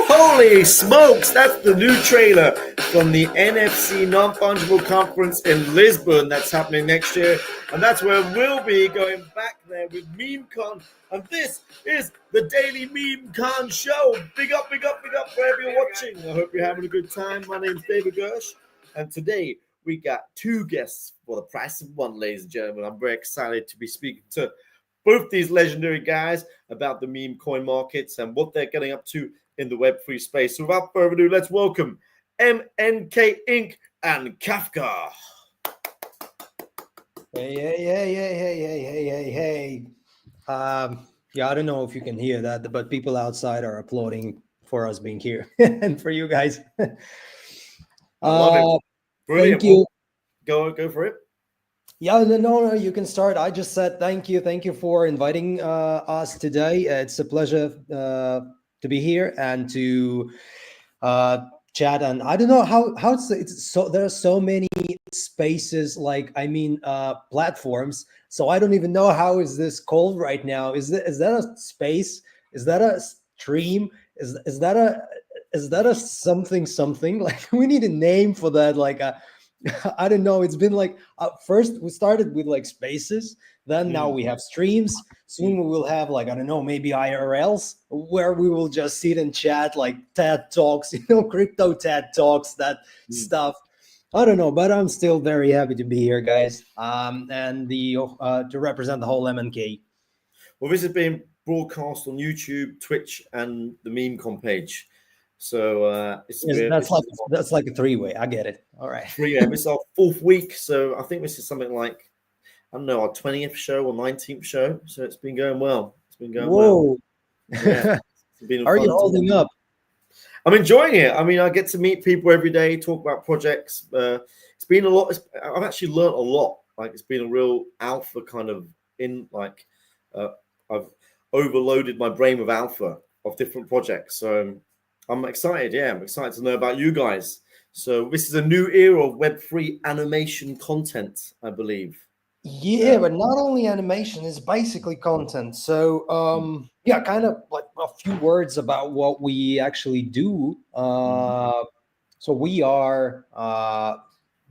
Holy smokes, that's the new trailer from the NFC Non-Fungible Conference in Lisbon that's happening next year. And that's where we'll be going back there with MemeCon. And this is the Daily MemeCon show. Big up, big up, big up wherever you're watching. I hope you're having a good time. My name's David Gersh. And today we got two guests for the price of one, ladies and gentlemen. I'm very excited to be speaking to both these legendary guys about the meme coin markets and what they're getting up to in the Web3 space. So without further ado, let's welcome MNK Inc. and Kafka. Hey. Yeah, I don't know if you can hear that, but people outside are applauding for us being here and for you guys. I love it. Brilliant. Thank you. Go for it. Yeah, no, you can start. I just said thank you for inviting us today. It's a pleasure to be here and to chat. And I don't know how it's so there are so many spaces, platforms. So I don't even know how is this called right now. Is that a space? Is that a stream? Is that a something? Like we need a name for that. Like I don't know. It's been like first we started with like spaces, then now we have streams. Soon we will have like, I don't know, maybe IRLs where we will just sit and chat, like TED Talks, crypto TED Talks, that stuff. I don't know, but I'm still very happy to be here, guys, and to represent the whole MNK. Well, this is being broadcast on YouTube, Twitch, and the MemeCon page. So that's like a three-way. I get it. All right. Yeah, this is our fourth week, so I think this is something like, I don't know, our 20th show or 19th show. So it's been going well. Whoa. Yeah. Are you holding up? I'm enjoying it. I mean, I get to meet people every day, talk about projects. It's been a lot. I've actually learned a lot. Like it's been a real alpha kind of I've overloaded my brain with alpha of different projects. So I'm excited. Yeah, I'm excited to know about you guys. So this is a new era of Web3 animation content, I believe. Yeah, but not only animation, it's basically content. So kind of like a few words about what we actually do. So we are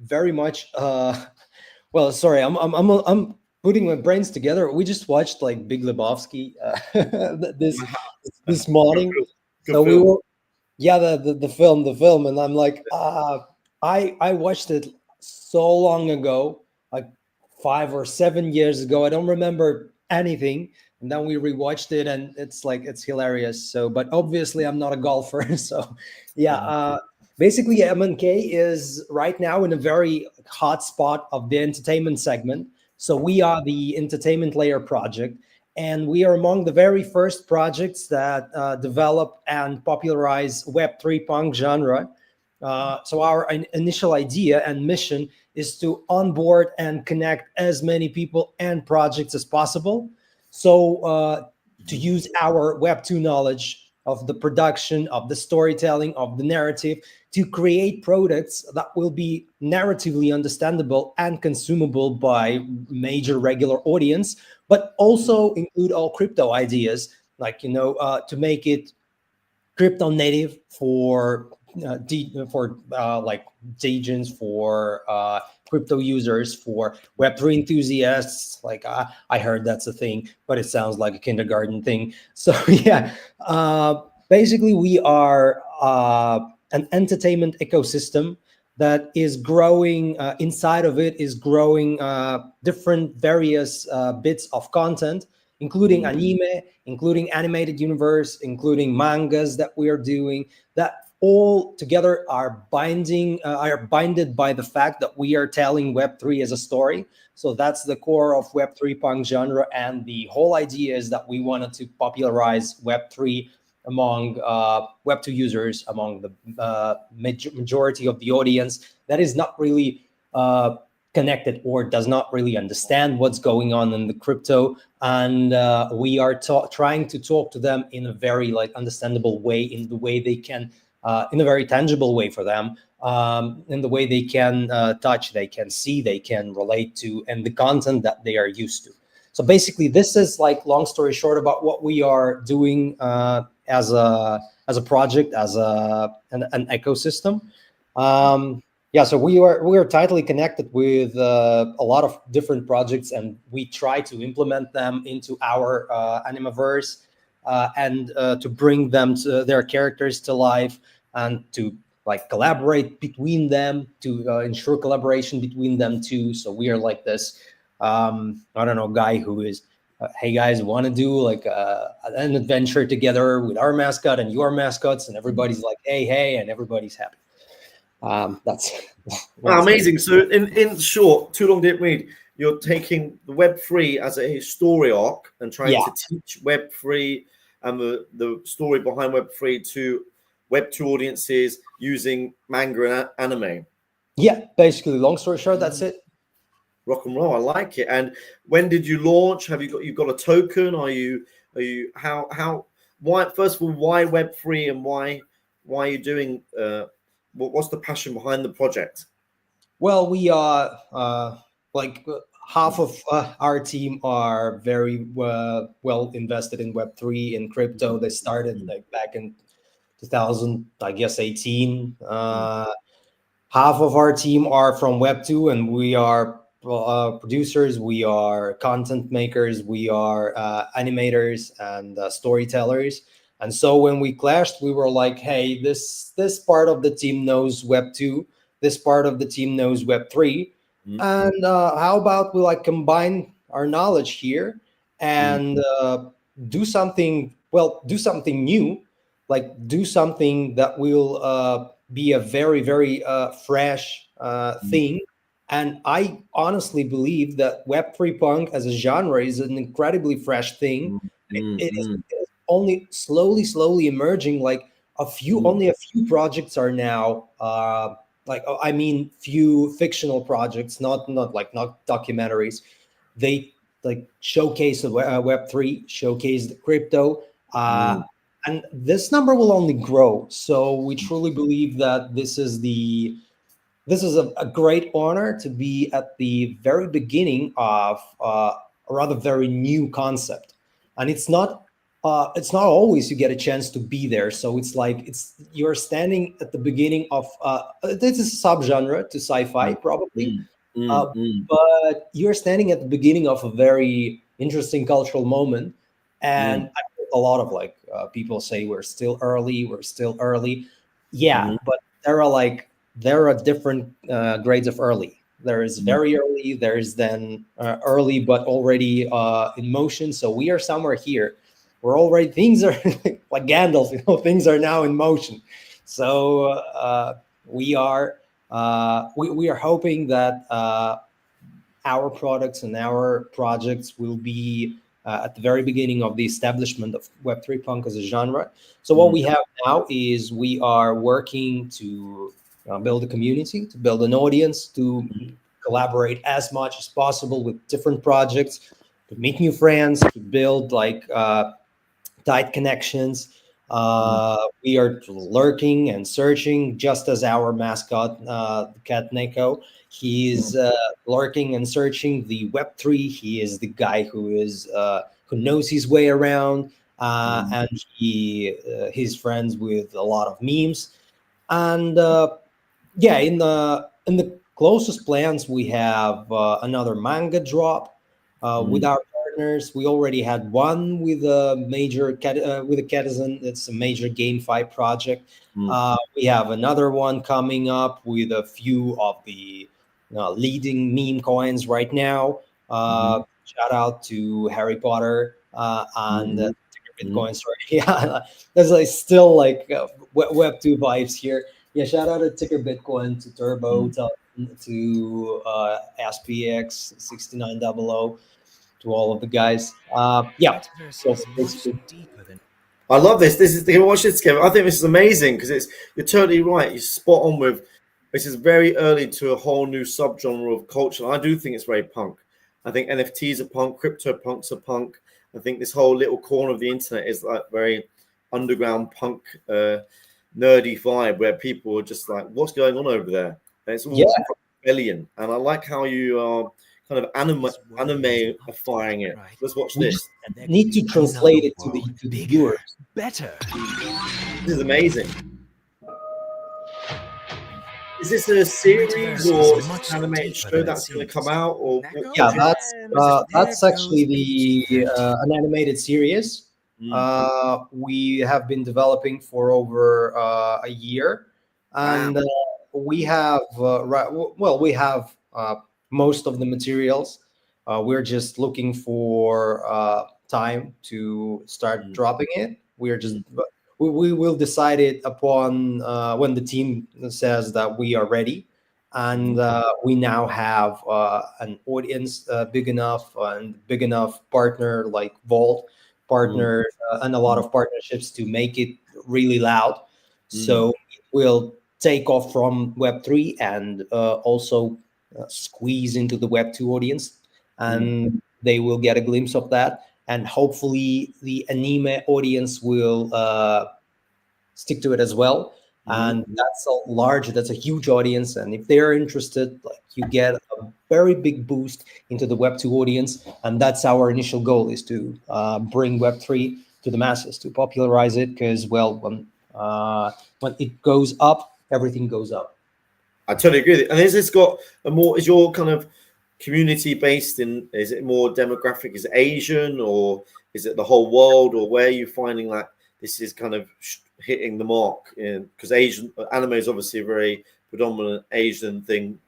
very much well, sorry, I'm putting my brains together. We just watched like Big Lebowski this morning. Good film. We were the film, and I'm like I watched it so long ago, like 5 or 7 years ago. I don't remember anything, and then we rewatched it, and it's hilarious. So, but obviously I'm not a golfer, so basically MNK is right now in a very hot spot of the entertainment segment. So we are the entertainment layer project, and we are among the very first projects that develop and popularize Web3 punk genre. So our initial idea and mission is to onboard and connect as many people and projects as possible. So to use our Web2 knowledge of the production, of the storytelling, of the narrative, to create products that will be narratively understandable and consumable by major regular audience, but also include all crypto ideas, like, to make it crypto native for like agents, for crypto users, for Web3 enthusiasts. Like I heard that's a thing, but it sounds like a kindergarten thing. So yeah, basically we are an entertainment ecosystem that is growing. Inside of it is growing different various bits of content, including anime, including animated universe, including mangas that we are doing, that all together are binded by the fact that we are telling Web3 as a story. So that's the core of Web3 punk genre, and the whole idea is that we wanted to popularize Web3 among Web2 users, among the majority of the audience that is not really connected or does not really understand what's going on in the crypto. And we are trying to talk to them in a very like understandable way, in the way they can, in a very tangible way for them, in the way they can touch, they can see, they can relate to, and the content that they are used to. So basically, this is like long story short about what we are doing as a project, as an ecosystem. Yeah, so we are tightly connected with a lot of different projects, and we try to implement them into our Animaverse, and to bring them to their characters to life, and to like collaborate between them, to ensure collaboration between them too. So we are like this, I don't know, guy who is, hey guys, want to do like an adventure together with our mascot and your mascots, and everybody's like, hey, and everybody's happy. That's amazing. So in short, too long didn't read. You're taking the Web3 as a story arc and trying to teach Web3 and the story behind Web3 to Web2 audiences using manga and anime. Yeah, basically, long story short, that's it. Rock and roll. I like it. And when did you launch? Have you've got a token? Are you why, first of all, why Web3, and why are you doing what's the passion behind the project? Well, we are like half of our team are very well invested in Web3 and crypto. They started like back in 2000, I guess 18. Half of our team are from Web2, and we are producers, we are content makers, we are animators and storytellers. And so when we clashed, we were like, hey, this part of the team knows Web2, this part of the team knows Web3, and how about we like combine our knowledge here and do something new, like do something that will be a very, very fresh thing. And I honestly believe that Web3 punk as a genre is an incredibly fresh thing. It is only slowly emerging. Like only a few projects are now I mean, few fictional projects, not documentaries. They like showcase the Web3, showcase the crypto, and this number will only grow. So we truly believe that this is a great honor to be at the very beginning of a rather very new concept, and it's not always you get a chance to be there. So it's like you're standing at the beginning of this is a subgenre to sci-fi probably, but you're standing at the beginning of a very interesting cultural moment. And I heard a lot of like people say we're still early. Yeah, but there are different grades of early. There is very early, there's then early but already in motion. So we are somewhere here. We're already, things are like Gandalf, things are now in motion. So we are hoping that our products and our projects will be at the very beginning of the establishment of Web3 punk as a genre. So what we have now is we are working to build a community, to build an audience, to collaborate as much as possible with different projects, to meet new friends, to build like tight connections. We are lurking and searching, just as our mascot, the cat Neko. He is lurking and searching the Web3. He is the guy who knows his way around, and he's friends with a lot of memes. And yeah, in the closest plans, we have another manga drop with Mm, our partners. We already had one with with a Citizen. It's a major GameFi project. mm, We have another one coming up with a few of the leading meme coins right now. mhm, Shout out to Harry Potter and mhm, mhm, Bitcoin. Sorry, yeah, there's like still like Web 2 vibes here. Yeah, shout out to Ticker Bitcoin, to Turbo, mm. to SPX 6900, to all of the guys. Yeah, so basically, I love this. This is watch this, Kevin. I think this is amazing because it's you're totally right. You're spot on with this is very early to a whole new subgenre of culture. I do think it's very punk. I think NFTs are punk, crypto punks are punk. I think this whole little corner of the internet is like very underground punk, nerdy vibe where people are just like, "What's going on over there?" And it's yeah, all rebellion. And I like how you are kind of animifying it. Let's watch we just this. need to translate it to the viewers. This is amazing. Is this a series or is this an animated show that's going to come out, or Yeah, what is this? that's actually the an animated series Mm, we have been developing for over a year, wow. and we have well, we have most of the materials. We're just looking for time to start Mm, dropping it. We're just mm, we will decide it upon when the team says that we are ready, mhm, and we now have an audience big enough partner like Vault mm, partner and a lot mm, of partnerships to make it really loud. mm, So it will take off from Web3 and also squeeze into the Web2 audience, mm, and they will get a glimpse of that. And hopefully, the anime audience will stick to it as well. mhm. And that's a huge audience. And if they're interested, like you get a very big boost into the Web2 audience. And that's our initial goal, is to bring Web3 to the masses, to popularize it. Because, well, when it goes up, everything goes up. I totally agree with it. And has this got a more? Is your kind of community based in? Is it more demographic? Is it Asian or is it the whole world? Or where are you finding that this is kind of hitting the mark? Because Asian anime is obviously a very predominant Asian thing,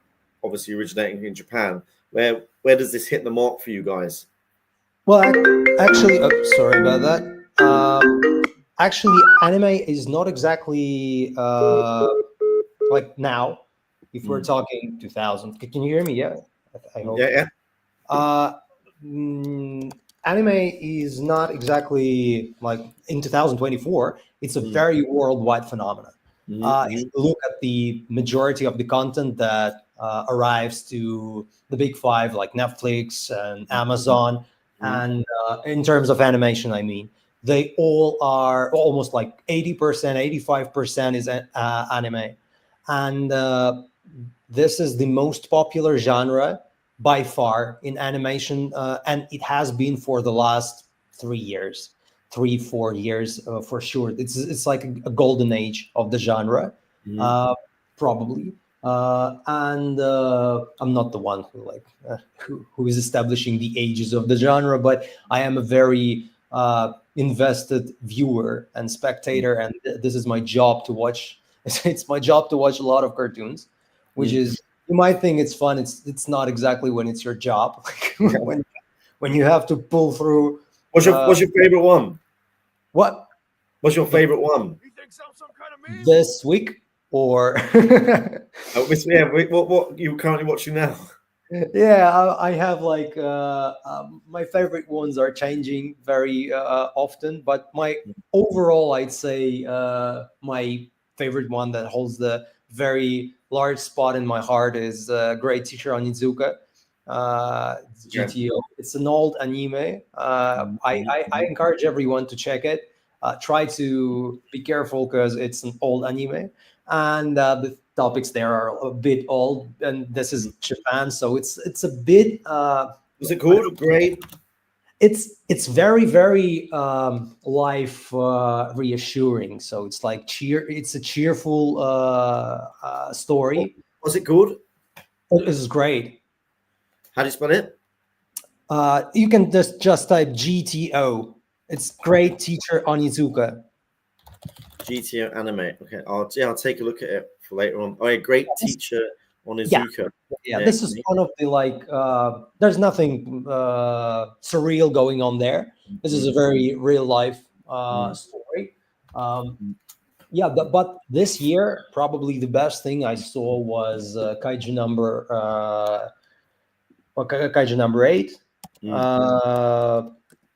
obviously originating in Japan. Where does this hit the mark for you guys? Well, actually, oh, sorry about that. Actually, anime is not exactly like now. If we're Mm. talking 2000, can you hear me? Yeah, I Yeah, hope. yeah. Uh, mm, Anime is not exactly like in 2024. It's a Mm, very worldwide phenomenon. mhm, If mhm, you look at the majority of the content that arrives to the big five, like Netflix and Amazon, mhm, and in terms of animation, I mean, they all are almost like 80%, 85% is anime. And this is the most popular genre by far in animation, and it has been for the last 3 years, 4 years for sure. It's like a golden age of the genre, mhm. uh, probably. And I'm not the one who is establishing the ages of the genre, but I am a very invested viewer and spectator, and this is my job to watch. It's my job to watch a lot of cartoons, which Mm. is, you might think it's fun. It's not exactly when it's your job. Yeah. When you have to pull through What's your favorite one? what What's your favorite one? this week or Yeah, what you currently watching now? yeah, I have like my favorite ones are changing very often, but my overall, I'd say my favorite one that holds the very large spot in my heart is Great Teacher Onizuka. It's Okay. GTO. It's an old anime. Mhm, I mhm, encourage everyone to check it. Try to be careful because it's an old anime, and the topics there are a bit old, and this mhm. is Japan, so it's a bit What's it I don't called? Great. It's very very life reassuring. So it's like it's a cheerful What story. was it called? It is great. How do you spell it? You can just type GTO. It's Great Teacher Onizuka. GTO anime. Okay, I'll take a look at it for later on. Oh, a great teacher on Yeah, Izuka. yeah. Yeah. This is one of the like. There's nothing surreal going on there. This is a Mm, very real life mm, story. Um, mm, yeah, but this year probably the best thing I saw was Kaiju number 8. mm, Uh,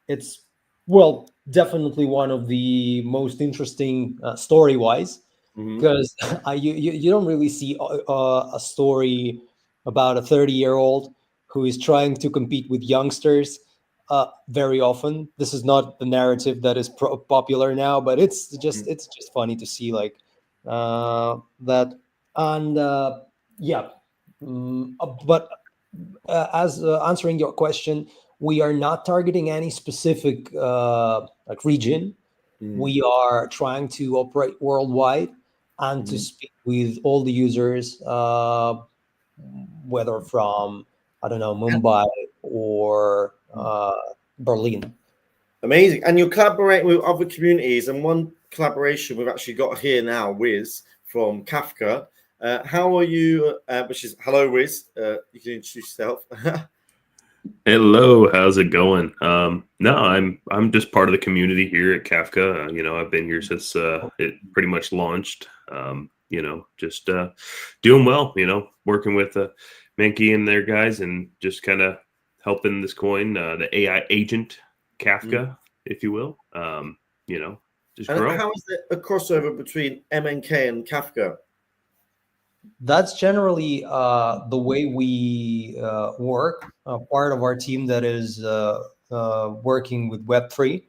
it's well definitely one of the most interesting story wise, mm, because you don't really see a story about a 30-year-old who is trying to compete with youngsters very often. This is not the narrative that is popular now, but mm, it's just funny to see like that. And yeah, but as answering your question, we are not targeting any specific like region. mm, We are trying to operate worldwide and to mm. speak with all the users, whether from, I don't know, Mumbai or Berlin. Amazing. And you're collaborating with other communities, and one collaboration we've actually got here now, Wiz from Kafka. How are you? Which is hello, Wiz. You can introduce yourself. Hello, how's it going? No, I'm just part of the community here at Kafka. I've been here since it pretty much launched. Just doing well. Working with Menke and their guys, and just kind of helping this coin, the AI agent Mm. Kafka, if you will. Just And grow. how is it a crossover between MNK and Kafka? That's generally the way we work. Part of our team that is working with Web3.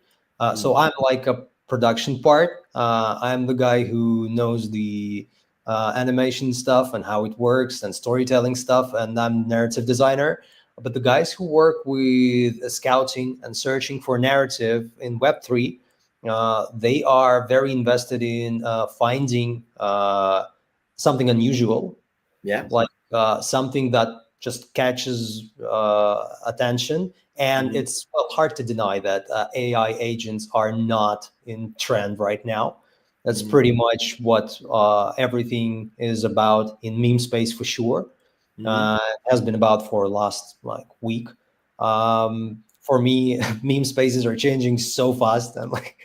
So Mm, I'm like a production part. I'm the guy who knows the animation stuff and how it works and storytelling stuff, and I'm narrative designer. But the guys who work with scouting and searching for narrative in Web3, they are very invested in finding something unusual, yeah. like something that just catches attention. And Mm, it's well, hard to deny that AI agents are not in trend right now. That's mm, pretty much what everything is about in meme space for sure. mm. Has been about for last like week. For me, meme spaces are changing so fast. I'm like,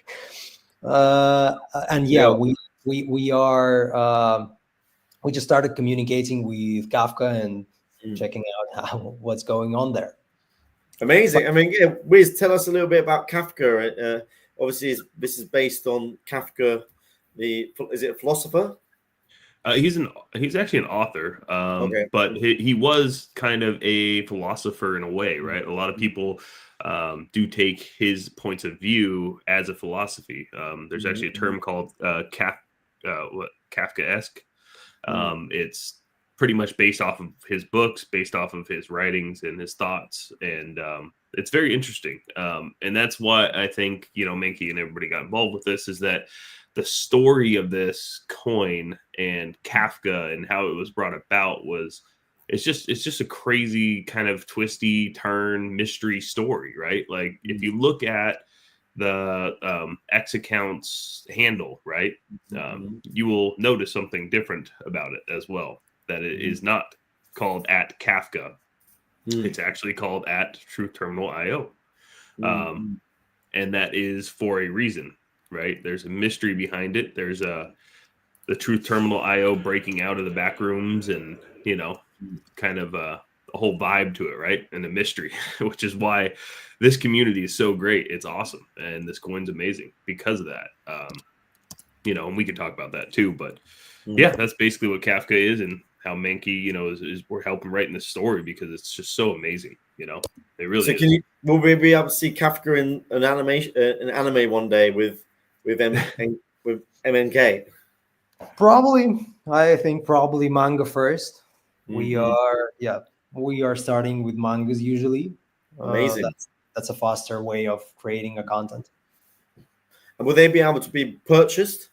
and yeah, Yeah. we are. We just started communicating with Kafka and Mm. checking out how what's going on there. But Amazing. I mean, yeah, Wiz, tell us a little bit about Kafka. Obviously, this is based on Kafka. Is it a philosopher? He's actually an author, Okay. but he was kind of a philosopher in a way, Mm, right? A lot of people do take his points of view as a philosophy. There's mm, actually a mm, term called Kafkaesque. mm, It's pretty much based off of his books, based off of his writings and his thoughts, and it's very interesting. And that's why I think Minky and everybody got involved with this, is that the story of this coin and Kafka and how it was brought about was it's just a crazy kind of twisty turn mystery story, right? Like if mm, you look at the X accounts handle, right? mm, You will notice something different about it as well. That it mm, is not called at Kafka. mm, It's actually called at Truth Terminal IO. mm, Um, and that is for a reason, right? There's a mystery behind it. There's the Truth Terminal IO breaking out of the back rooms, and mm, kind of a whole vibe to it, right? And a mystery, which is why this community is so great. It's awesome, and this coin's amazing because of that. And we could talk about that too. But mm. yeah, that's basically what Kafka is, and how Mankey, is we're helping writing this story because it's just so amazing. It really So, is. will we be able to see Kafka in an anime one day with with MNK? probably, I think probably manga first. We Mm-hmm. are, yeah, we are starting with mangas usually. Amazing. That's that's a faster way of creating a content. And will they be able to be purchased?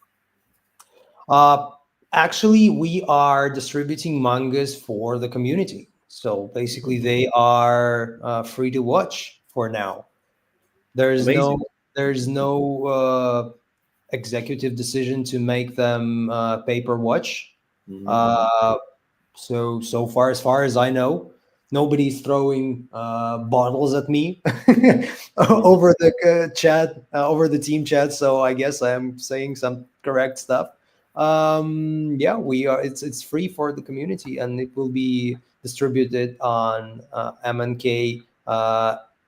Actually, we are distributing mangas for the community. So basically, they are free to watch for now. There's Amazing. no executive decision to make them pay per watch. Mhm. So far, as far as I know, nobody's throwing bottles at me over the chat, over the team chat. So I guess I'm saying some correct stuff. Yeah, we are. It's free for the community, and it will be distributed on MNK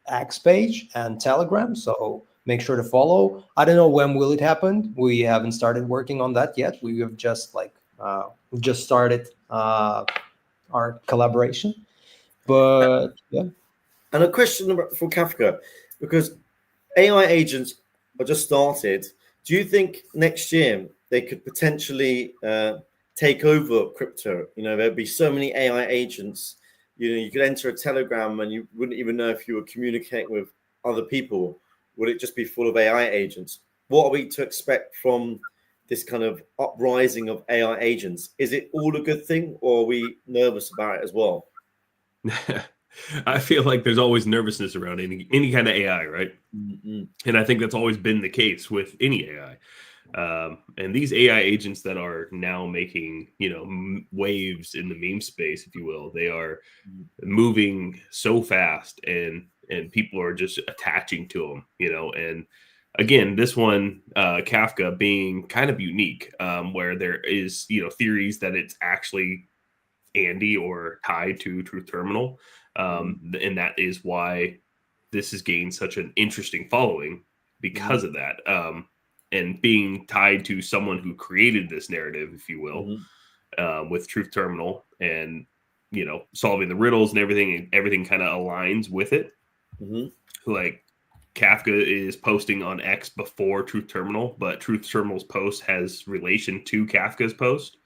X page and Telegram. So make sure to follow. I don't know when will it happen. We haven't started working on that yet. We have just we've just started our collaboration. But yeah. And a question for Kafka, because AI agents are just started. Do you think next year they could potentially take over crypto? You know, there'd be so many AI agents. You know, you could enter a Telegram and you wouldn't even know if you were communicating with other people. Would it just be full of AI agents? What are we to expect from this kind of uprising of AI agents? Is it all a good thing, or are we nervous about it as well? I feel like there's always nervousness around any kind of AI, right? Mm-hmm. And I think that's always been the case with any AI. And these AI agents that are now making, waves in the meme space, if you will, they are moving so fast, and people are just attaching to them, And again, this one, Kafka, being kind of unique, where there is, theories that it's actually Andy or tied to Truth Terminal. And that is why this has gained such an interesting following because of that. And being tied to someone who created this narrative, if you will, with Truth Terminal, and solving the riddles and everything kind of aligns with it. Like Kafka is posting on X before Truth Terminal, but Truth Terminal's post has relation to Kafka's post,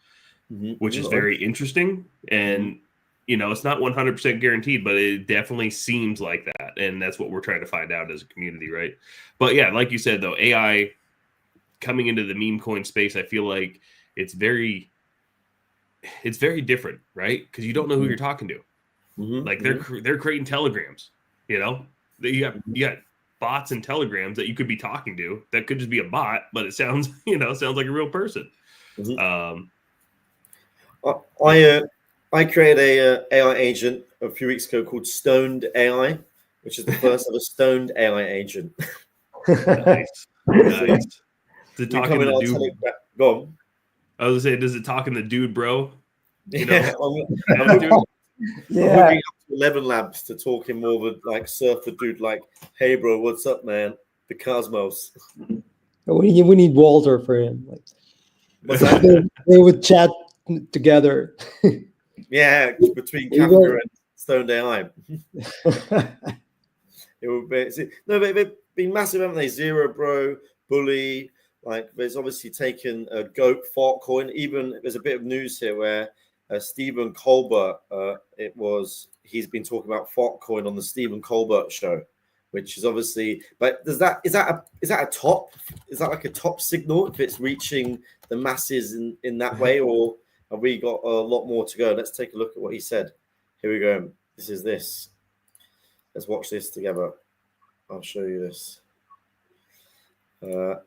which is very interesting. And it's not 100% guaranteed, but it definitely seems like that. And that's what we're trying to find out as a community, right? But yeah, like you said, though, AI coming into the meme coin space, I feel like it's very different, right? Because you don't know who you're talking to. Like they're creating telegrams, you got bots and telegrams that you could be talking to that could just be a bot, but it sounds like a real person. I created a AI agent a few weeks ago called Stoned AI, which is the first ever stoned AI agent. Nice. Nice. Does it talk in the dude? Go on. I was gonna say, does it talk in the dude, bro? Yeah, I'm hooking up to 11 Labs to talk in more of a like surfer dude, like, hey bro, what's up, man? The cosmos. We need Walter for him. Like, what's that? They would chat together. Yeah, between Kafka and Stoned AI. It would be but they've been massive, haven't they? Zero Bro, Bully, like there's obviously taken a GOAT fart coin. Even there's a bit of news here where Stephen Colbert, he's been talking about fart coin on the Stephen Colbert show, which is obviously. But is that a top? Is that like a top signal if it's reaching the masses in that way, or have we got a lot more to go? Let's take a look at what he said. Here we go. This. Let's watch this together. I'll show you this.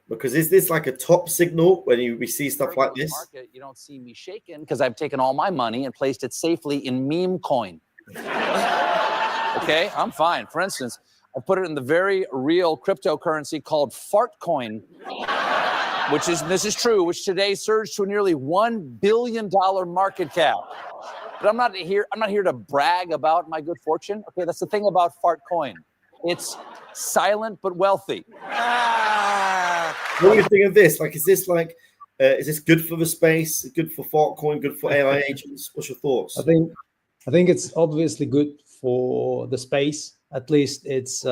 Because is this like a top signal when we see stuff like this? Market, you don't see me shaking because I've taken all my money and placed it safely in meme coin. Okay, I'm fine. For instance, I put it in the very real cryptocurrency called fart coin, this is true, which today surged to a nearly $1 billion market cap. But I'm not here to brag about my good fortune. Okay, that's the thing about fart coin. It's silent but wealthy. What do you think of this? Like, is this good for the space? Good for fart coin? Good for AI agents? What's your thoughts? I think it's obviously good for the space. At least it's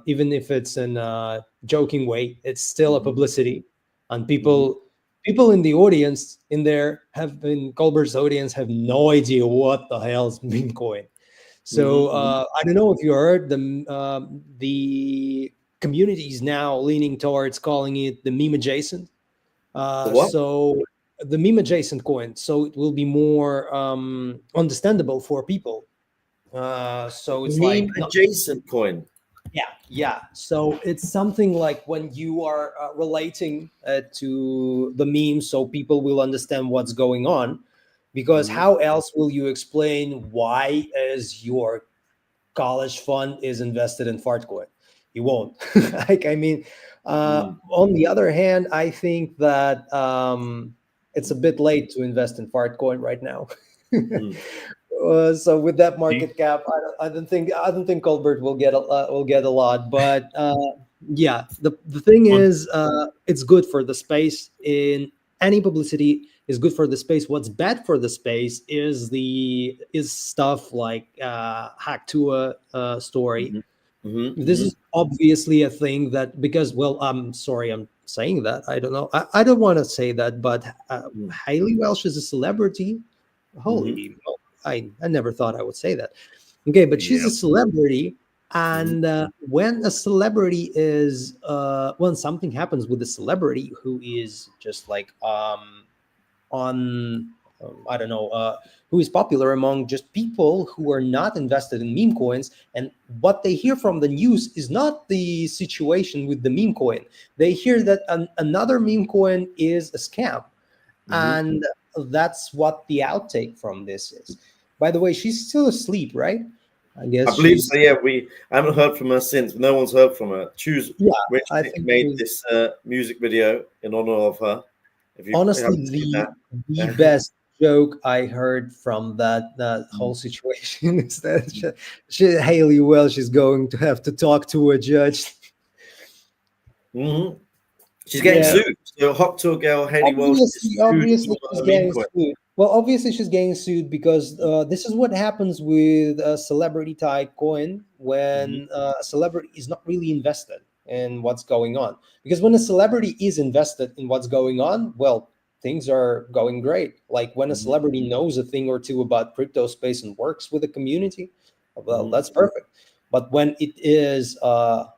even if it's in a joking way, it's still a publicity, and people in the audience Colbert's audience have no idea what the hell is meme coin. So Mhm. I don't know if you heard the community is now leaning towards calling it the meme adjacent. The what? So the meme adjacent coin, so it will be more understandable for people. So it's Meme like not, adjacent coin. yeah. So it's something like when you are relating to the meme, so people will understand what's going on. Because Mhm. how else will you explain why is your college fund is invested in Fartcoin? You won't. Like I mean, Mhm. on the other hand, I think that it's a bit late to invest in Fartcoin right now. Mhm. So with that You- market cap, I don't think Colbert will get a lot. But yeah, the thing Well, is, it's good for the space. In any publicity is good for the space. What's bad for the space is stuff like hack to a story. Mhm. Mhm. This Mhm. is obviously a thing that, because, well, I'm sorry I'm saying that, I don't know, I don't want to say that, but Mhm. Hailey Welsh is a celebrity. Mhm. Holy moly, I never thought I would say that. Okay, but she's a yep. celebrity, Mhm. and when a celebrity is when something happens with a celebrity who is just like on I don't know, who is popular among just people who are not invested in meme coins. And what they hear from the news is not the situation with the meme coin. They hear that another meme coin is a scam. Mhm. And that's what the outtake from this is. By the way, she's still asleep, right? I I guess believe so. she's, Yeah, I haven't heard from her since. No one's heard from her. Choose yeah, which I Nick think made she's this music video in honor of her. If you honestly haven't seen the that, best joke I heard from that whole situation is that Haley Welsh is going to have to talk to a judge. Mhm. She's getting Yeah, sued. So Hot Tour girl Haley Walsh is sued obviously she's for a meme getting coin. sued. Well, obviously she's getting sued because this is what happens with a celebrity type coin Mhm. when a celebrity is not really invested in what's going on. Because when a celebrity is invested in what's going on, well, things are going great. Like when a Mhm. celebrity knows a thing or two about crypto space and works with the community, well, Mhm. that's perfect. But when it is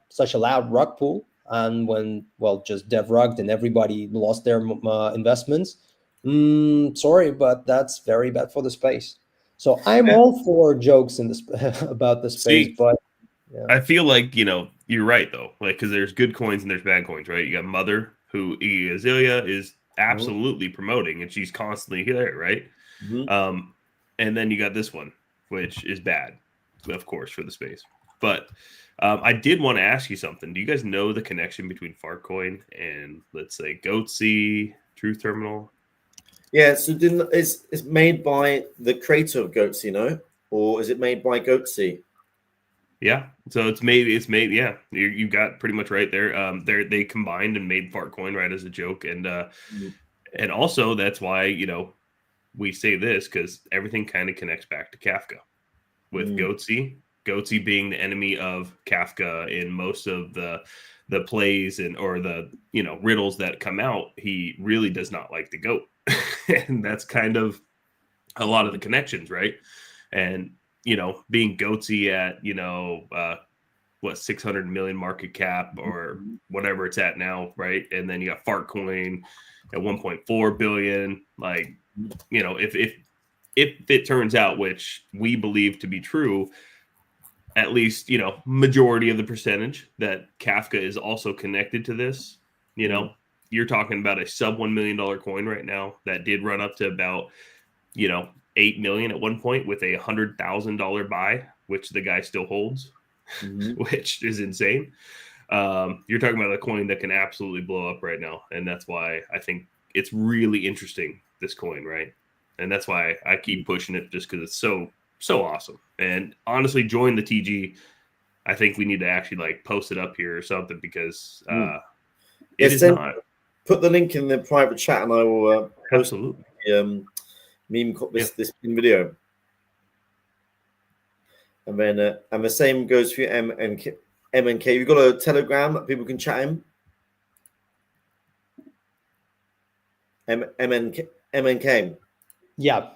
such a loud rug pull, and when, well, just dev rugged and everybody lost their investments, sorry, but that's very bad for the space. So I'm Yeah. all for jokes in this about the space, See, but yeah. I feel like you're right though, like because there's good coins and there's bad coins, right? You got Mother, who Iggy Azalea is Mhm. absolutely promoting, and she's constantly there, right? Mhm. Um, and then you got this one, which is bad, of course, for the space. But I did want to ask you something. Do you guys know the connection between Fartcoin and, let's say, Goatsy, Truth Terminal? Yeah, so didn't it's made by the creator of Goatsy, or is it made by Goatsy? Yeah, so it's made. Yeah, you got pretty much right there. They combined and made Fartcoin right as a joke, Mhm. and also that's why we say this because everything kind of connects back to Kafka with Mhm. Goatsy being the enemy of Kafka in most of the plays and or the riddles that come out. He really does not like the goat, and that's kind of a lot of the connections, right? And being Goatsy at what 600 million market cap or Mhm. whatever it's at now, right? And then you got Fartcoin at 1.4 billion. Like, if it turns out, which we believe to be true, at least majority of the percentage that Kafka is also connected to this, you Mhm. know, you're talking about a sub $1 million coin right now that did run up to about 8 million at one point with a $100,000 buy, which the guy still holds, Mhm. which is insane. You're talking about a coin that can absolutely blow up right now, and that's why I think it's really interesting, this coin, right? And that's why I keep pushing it, just because it's so awesome. And honestly, join the TG. I think we need to actually like post it up here or something, because Mhm. it Yes, is then not. put the link in the private chat, and I will post Absolutely. the Yeah. this video. And then and the same goes for your M and K. You've got a Telegram that people can chat in. M and K. Yeah,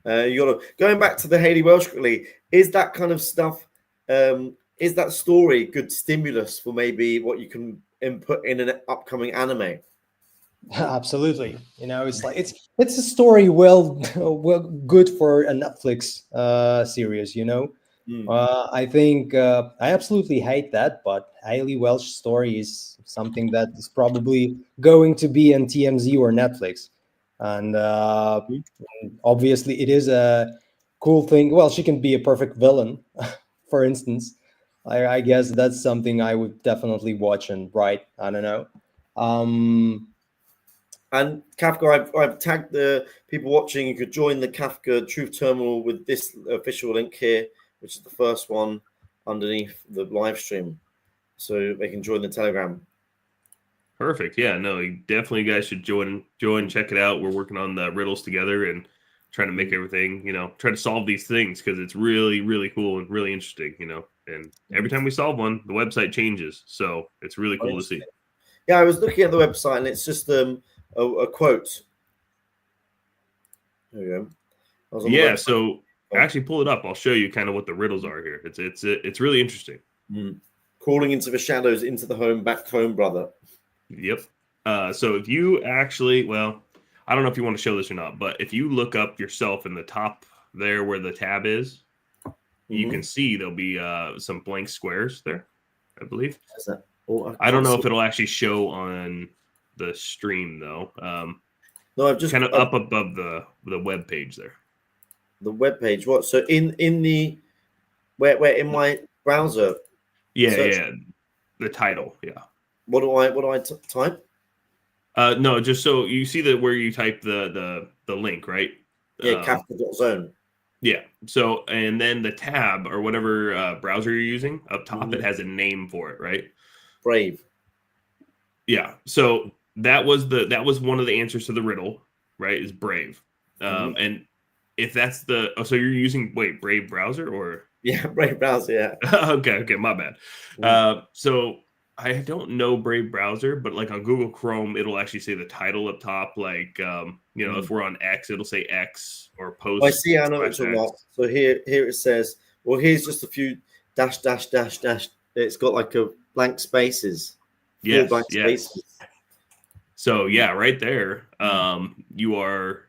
You got to going back to the Haley Welsh quickly. Is that kind of stuff? Is that story good stimulus for maybe what you can input in an upcoming anime? Absolutely. It's like it's a story well good for a Netflix series. I think I absolutely hate that, but Hailey Welch story is something that is probably going to be on TMZ or Netflix, and obviously it is a cool thing. Well, she can be a perfect villain, for instance. I guess that's something I would definitely watch and write. I don't know. And Kafka, I've tagged the people watching. You could join the Kafka Truth Terminal with this official link here, which is the first one underneath the live stream, so they can join the Telegram. Perfect. Yeah, no, you definitely guys should join, check it out. We're working on the riddles together and trying to make everything, try to solve these things because it's really, really cool and really interesting, and every time we solve one, the website changes. So it's really cool to see. Yeah, I was looking at the website and it's just a quote. There you go. Yeah, so actually pull it up. I'll show you kind of what the riddles are here. It's really interesting. Crawling into the shadows, into the home, back home, brother. Yep. So if you actually, well, I don't know if you want to show this or not, but if you look up yourself in the top there where the tab is, you can see there'll be some blank squares there, I believe. Is that? I don't know if it'll actually show on the stream though. No, I've just kind of up above the web page there. The web page. What? So in the where in my browser? Yeah. The title. Yeah. What do I type? No, just so you see that where you type the link, right? Yeah, Kafka.zone. Yeah. So and then the tab or whatever browser you're using up top, it has a name for it, right? Brave. Yeah. So that was one of the answers to the riddle, right? Is Brave. And if that's so you're using Brave browser or Brave browser, yeah. okay, my bad. So I don't know Brave browser, but like on Google Chrome, it'll actually say the title up top. Like if we're on X, it'll say X or post. I see. I know what you're talking about. So here it says, well, here's just a few dash. It's got like a blank spaces. Yes. Spaces. So yeah, right there, you are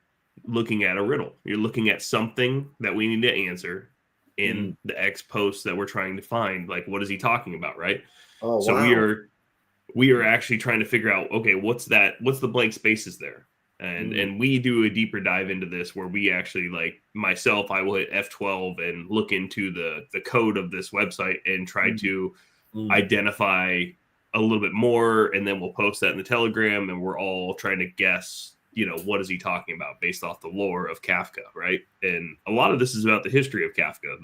looking at a riddle. You're looking at something that we need to answer in the X post that we're trying to find. Like, what is he talking about, right? Oh, so wow. we are actually trying to figure out, okay, what's the blank spaces there? And we do a deeper dive into this where we actually, like myself, I will hit F12 and look into the code of this website and try to identify a little bit more, and then we'll post that in the Telegram, and we're all trying to guess, what is he talking about based off the lore of Kafka, right? And a lot of this is about the history of Kafka,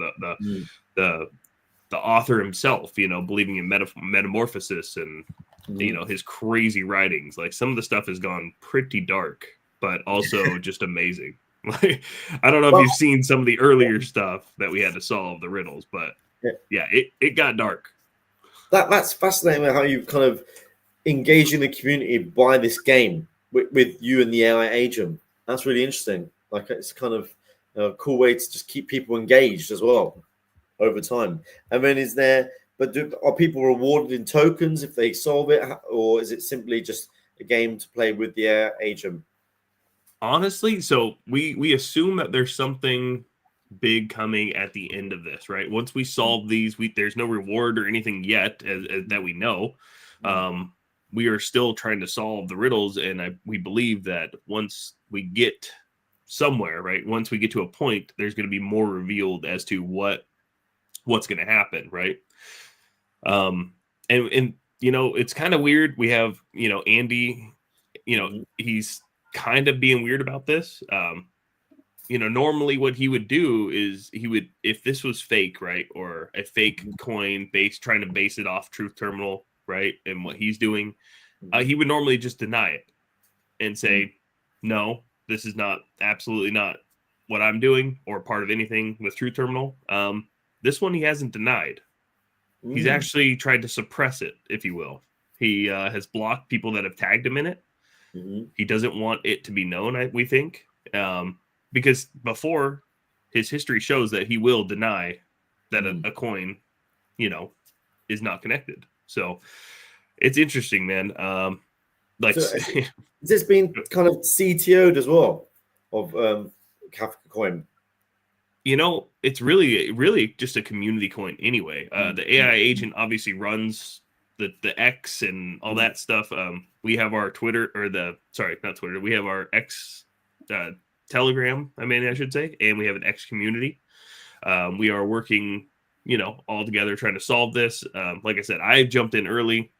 the author himself, believing in metamorphosis and his crazy writings. Like some of the stuff has gone pretty dark, but also just amazing. Like I don't know if you've seen some of the earlier stuff that we had to solve the riddles, but yeah, it got dark. That's fascinating how you kind of engage in the community by this game with you and the AI agent. That's really interesting. Like it's kind of a cool way to just keep people engaged as well over time. And then are people rewarded in tokens if they solve it, or is it simply just a game to play with the AI agent? Honestly, so we assume that there's something big coming at the end of this, right? Once we solve these, there's no reward or anything yet that we know. We are still trying to solve the riddles, and we believe that once we get somewhere, right? Once we get to a point, there's going to be more revealed as to what's going to happen, right? And it's kind of weird. We have Andy, he's kind of being weird about this. Normally what he would do is if this was fake, right, or a fake coin trying to base it off Truth Terminal, right, and what he's doing, he would normally just deny it and say, no, this is absolutely not what I'm doing or part of anything with Truth Terminal. This one he hasn't denied. He's actually tried to suppress it, if you will. He has blocked people that have tagged him in it. He doesn't want it to be known, we think. Because before his history shows that he will deny that a coin, is not connected. So it's interesting, man. Like, So has this been kind of CTO'd as well of Kafka coin? It's really just a community coin anyway. The AI agent obviously runs the X and all that stuff. We have our Twitter, not Twitter. We have our X Telegram, I should say, and we have an X community. We are working, all together trying to solve this. Like I said, I jumped in early,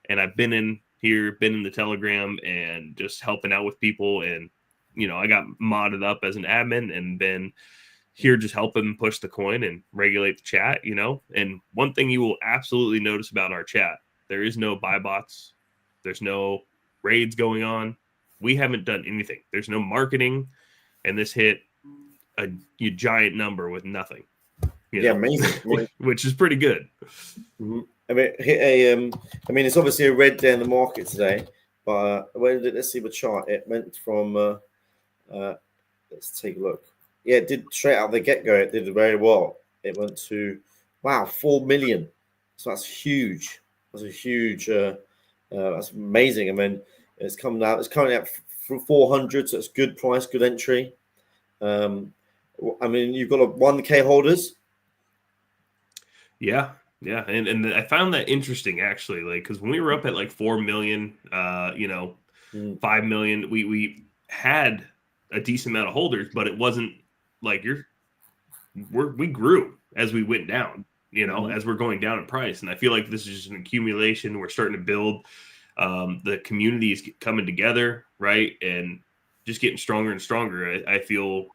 and I've been in the Telegram and just helping out with people. And, I got modded up as an admin and been here just helping push the coin and regulate the chat, And one thing you will absolutely notice about our chat, there is no buy bots. There's no raids going on. We haven't done anything. There's no marketing. And this hit a giant number with nothing. Amazing. Which is pretty good. Mm-hmm. It's obviously a red day in the market today, but let's see the chart. It went from, let's take a look. Yeah, it did straight out the get-go. It did very well. It went to, 4 million. So that's huge. That's a huge, that's amazing. I mean, it's coming out for 400, so it's good price, good entry. You've got 1K holders. Yeah. And I found that interesting, actually, because when we were up at 4 million, 5 million, we had a decent amount of holders, but it wasn't we grew as we went down, as we're going down in price. And I feel like this is just an accumulation. We're starting to build, the community is coming together, right? And just getting stronger and stronger. I feel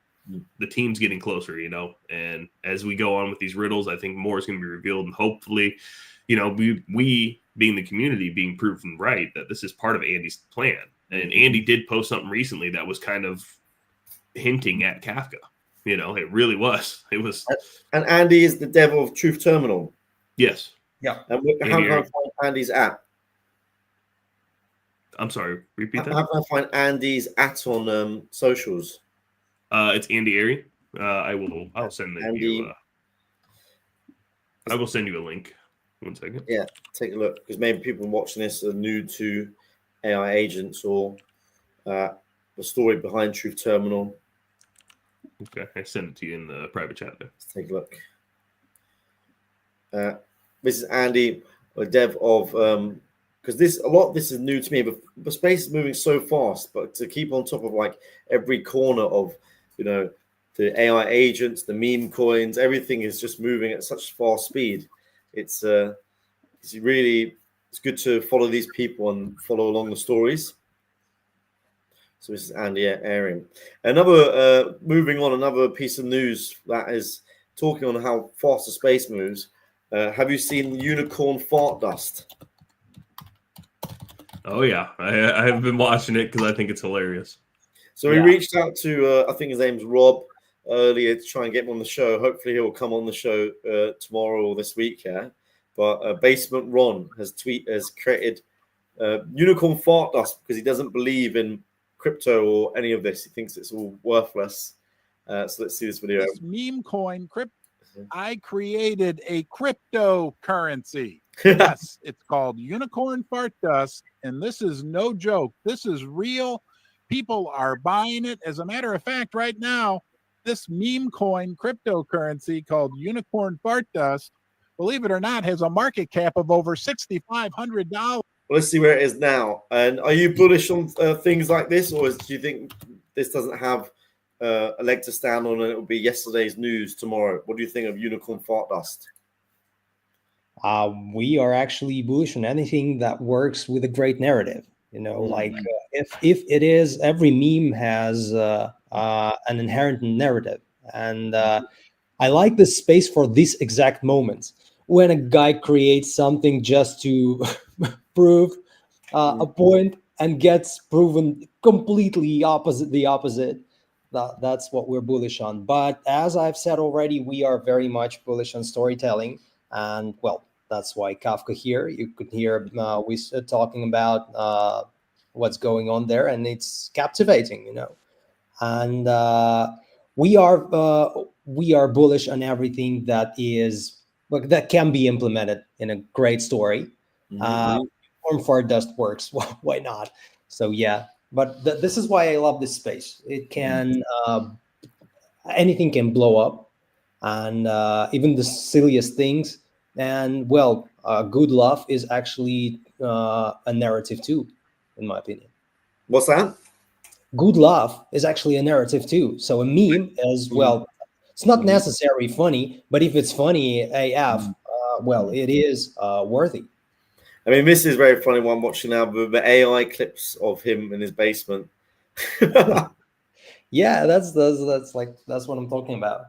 the team's getting closer, and as we go on with these riddles, I think more is going to be revealed. And hopefully, we being the community being proven right that this is part of Andy's plan. And Andy did post something recently that was kind of hinting at Kafka. It really was. It was. And Andy is the devil of Truth Terminal. Yes. Yeah. And how can I find Andy's app? I'm sorry. Repeat that. How can I find Andy's at on socials? It's Andy Airy. I'll send you. I will send you a link. 1 second. Yeah, take a look, because maybe people watching this are new to AI agents or the story behind Truth Terminal. Okay, I sent it to you in the private chat there. Let's take a look. This is Andy, a dev of because a lot of this is new to me, but the space is moving so fast. But to keep on top of every corner of the AI agents, the meme coins, everything is just moving at such fast speed. It's good to follow these people and follow along the stories. So this is Andy airing. Moving on, another piece of news that is talking on how fast the space moves. Have you seen unicorn fart dust? Oh yeah, I have been watching it because I think it's hilarious. So we reached out to, I think his name's Rob, earlier to try and get him on the show. Hopefully he'll come on the show tomorrow or this week. Yeah, but Basement Ron has created unicorn fart dust because he doesn't believe in crypto or any of this. He thinks it's all worthless. So let's see this video. This meme coin I created a cryptocurrency. Yes, it's called unicorn fart dust, and this is no joke. This is real. People are buying it. As a matter of fact, right now, this meme coin cryptocurrency called unicorn fart dust, believe it or not, has a market cap of over $6,500. Well, let's see where it is now. And are you bullish on things like this, or do you think this doesn't have a leg to stand on and it will be yesterday's news tomorrow? What do you think of unicorn fart dust? We are actually bullish on anything that works with a great narrative. If it is, every meme has an inherent narrative, and I like this space for these exact moments when a guy creates something just to prove a point and gets proven completely the opposite. That's what we're bullish on. But as I've said already, we are very much bullish on storytelling, and that's why Kafka here. You could hear we talking about what's going on there, and it's captivating, And we are we are bullish on everything that is like that can be implemented in a great story. Form fart dust works. Why not? So yeah, but this is why I love this space. It can anything can blow up, and even the silliest things. And well, good love is actually a narrative too, in my opinion. What's that? Good love is actually a narrative too. So a meme is, well, it's not necessarily funny, but if it's funny AF, well, it is worthy. I mean, this is very funny one watching now the AI clips of him in his basement. Yeah, that's like that's what I'm talking about.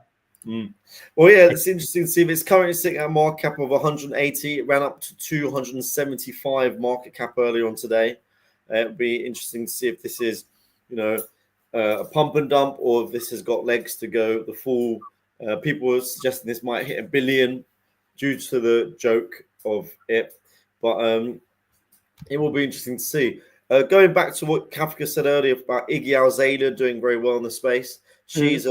Well, yeah, it's interesting to see. It's currently sitting at a market cap of 180. It ran up to 275 market cap earlier on today. It'll be interesting to see if this is, a pump and dump, or if this has got legs to go the full. People are suggesting this might hit 1 billion due to the joke of it, but it will be interesting to see. Going back to what Kafka said earlier about Iggy Azalea doing very well in the space, she's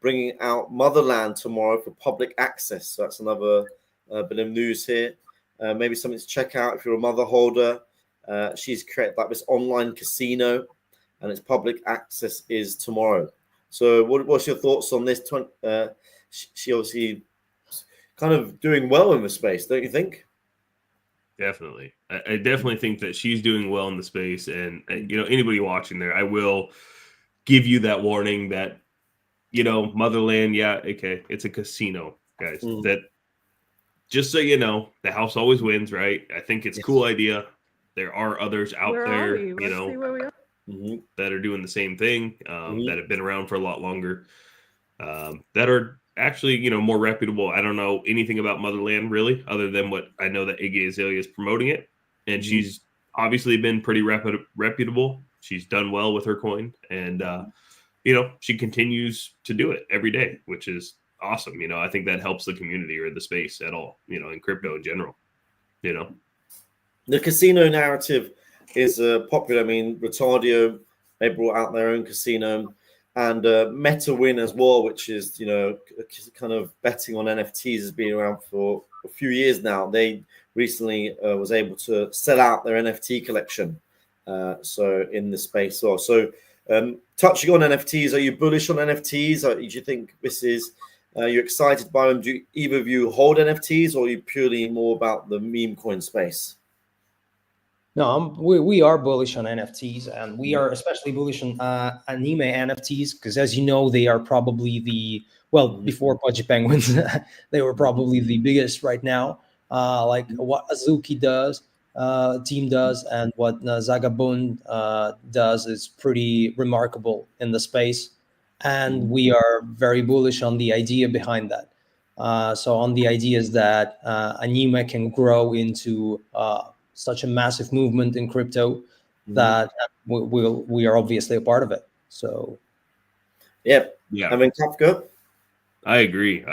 bringing out Motherland tomorrow for public access. So that's another bit of news here. Maybe something to check out if you're a mother holder. She's created like this online casino, and its public access is tomorrow. So what's your thoughts on this? She obviously kind of doing well in the space, don't you think? Definitely. I definitely think that she's doing well in the space. And, anybody watching there, I will give you that warning that, Motherland, yeah, okay, it's a casino, guys. That, just so you know, the house always wins, right? I think it's a cool idea. There are others out there, that are doing the same thing, that have been around for a lot longer, that are actually, more reputable. I don't know anything about Motherland really, other than what I know that Iggy Azalea is promoting it, and she's obviously been pretty reputable. She's done well with her coin, and she continues to do it every day, which is awesome. I think that helps the community or the space at all. In crypto in general. The casino narrative is popular. I mean, Retardio, they brought out their own casino. And MetaWin as well, which is, kind of betting on NFTs, has been around for a few years now. They recently was able to sell out their NFT collection. So in the space. So touching on NFTs, are you bullish on NFTs? Do you think this is, you're excited by them? Do either of you hold NFTs, or are you purely more about the meme coin space? No, we are bullish on NFTs, and we are especially bullish on anime NFTs because, as you know, they are probably before Pudgy Penguins, they were probably the biggest right now. Like what Azuki team does, and what Zagabund does is pretty remarkable in the space, and we are very bullish on the idea behind that. So on the ideas that anime can grow into such a massive movement in crypto that we are obviously a part of it. So, yeah. I mean, Kafka. I agree.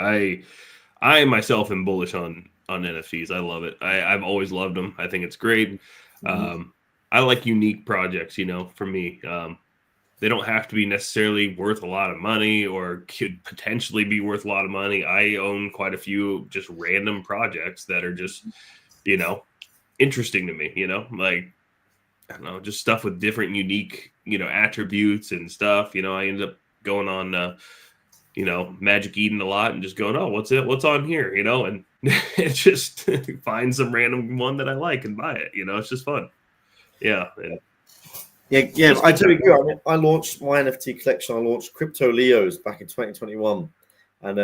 I myself am bullish on NFTs. I love it. I've always loved them. I think it's great. I like unique projects. For me, they don't have to be necessarily worth a lot of money, or could potentially be worth a lot of money. I own quite a few just random projects that are just, interesting to me, like, I don't know, just stuff with different unique, attributes and stuff. I ended up going on, Magic Eden a lot and just going, oh, what's on here, and it just find some random one that I like and buy it. It's just fun. Yeah. Yeah. I totally agree. I mean, I launched my NFT collection. I launched Crypto Leos back in 2021, and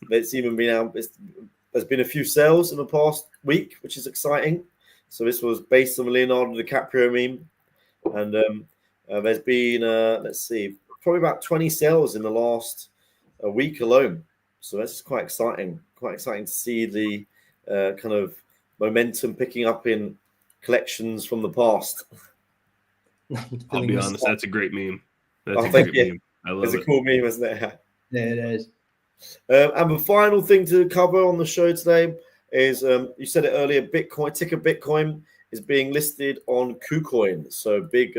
it's even been out. There's been a few sales in the past week, which is exciting. So this was based on the Leonardo DiCaprio meme, and there's been let's see, probably about 20 sales in the last week alone. So that's quite exciting. Quite exciting to see the kind of momentum picking up in collections from the past. I'll be honest, that's a great meme. That's a great meme. I love it. It's a cool meme, isn't it? Yeah, it is. And the final thing to cover on the show today is, you said it earlier, ticker Bitcoin is being listed on KuCoin. So big,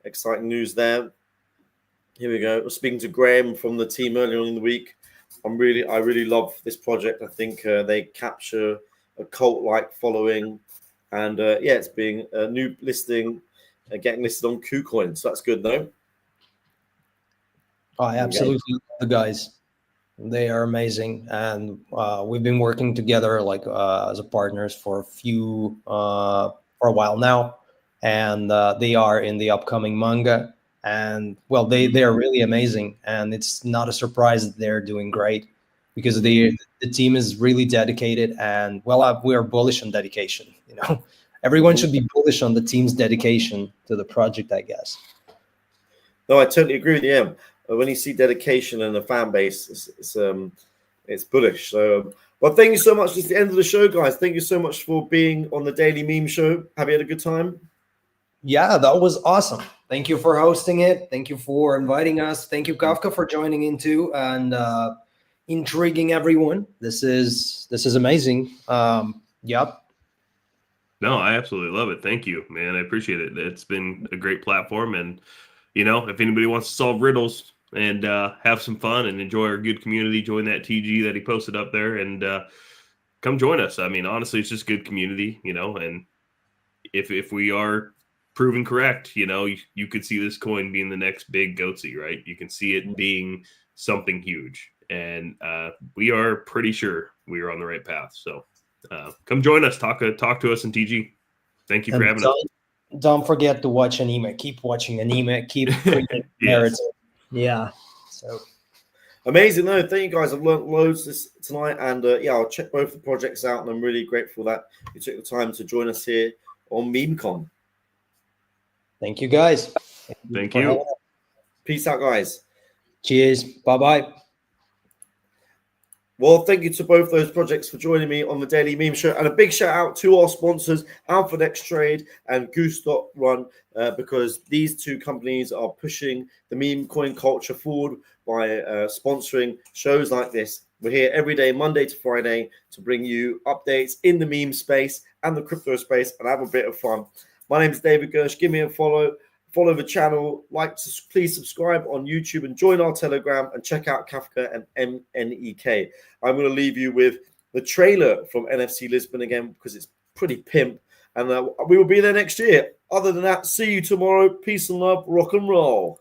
exciting news there. Here we go. I was speaking to Graham from the team earlier on in the week. I really love this project. I think they capture a cult-like following, and yeah, it's being a new listing, getting listed on KuCoin. So that's good, though. I absolutely love the guys. They are amazing, and we've been working together like as a partners for for a while now, and they are in the upcoming manga, and well, they are really amazing, and it's not a surprise that they're doing great because the team is really dedicated, and well, we are bullish on dedication. You know, everyone should be bullish on the team's dedication to the project, I guess. No, I totally agree with you. Em. When you see dedication and a fan base, it's bullish. So, well, thank you so much. It's the end of the show, guys. Thank you so much for being on the Daily Meme Show. Have you had a good time? Yeah, that was awesome. Thank you for hosting it. Thank you for inviting us. Thank you, Kafka, for joining in too and intriguing everyone. This is amazing. Yep. No, I absolutely love it. Thank you, man. I appreciate it. It's been a great platform, and if anybody wants to solve riddles and have some fun and enjoy our good community, join that TG that he posted up there, and come join us. I mean, honestly, it's just good community, and if we are proven correct, you could see this coin being the next big goatsy, right? You can see it being something huge, and we are pretty sure we are on the right path. So come join us, talk to us in TG. Thank you for having us. Don't forget to watch anime. Keep watching anime. Keep creating narrative. Yeah. So amazing. No, thank you guys. I've learned loads this tonight, and yeah, I'll check both the projects out, and I'm really grateful that you took the time to join us here on MemeCon. Thank you, guys. Thank you. Peace out, guys. Cheers. Bye-bye. Well, thank you to both those projects for joining me on the Daily Meme Show. And a big shout out to our sponsors, Alpha Next Trade and Goose.run, because these two companies are pushing the meme coin culture forward by sponsoring shows like this. We're here every day, Monday to Friday, to bring you updates in the meme space and the crypto space and have a bit of fun. My name is David Gersh. Give me a follow. Follow the channel, please subscribe on YouTube and join our Telegram and check out Kafka and MEK. I'm going to leave you with the trailer from NFC Lisbon again because it's pretty pimp. And we will be there next year. Other than that, see you tomorrow. Peace and love. Rock and roll.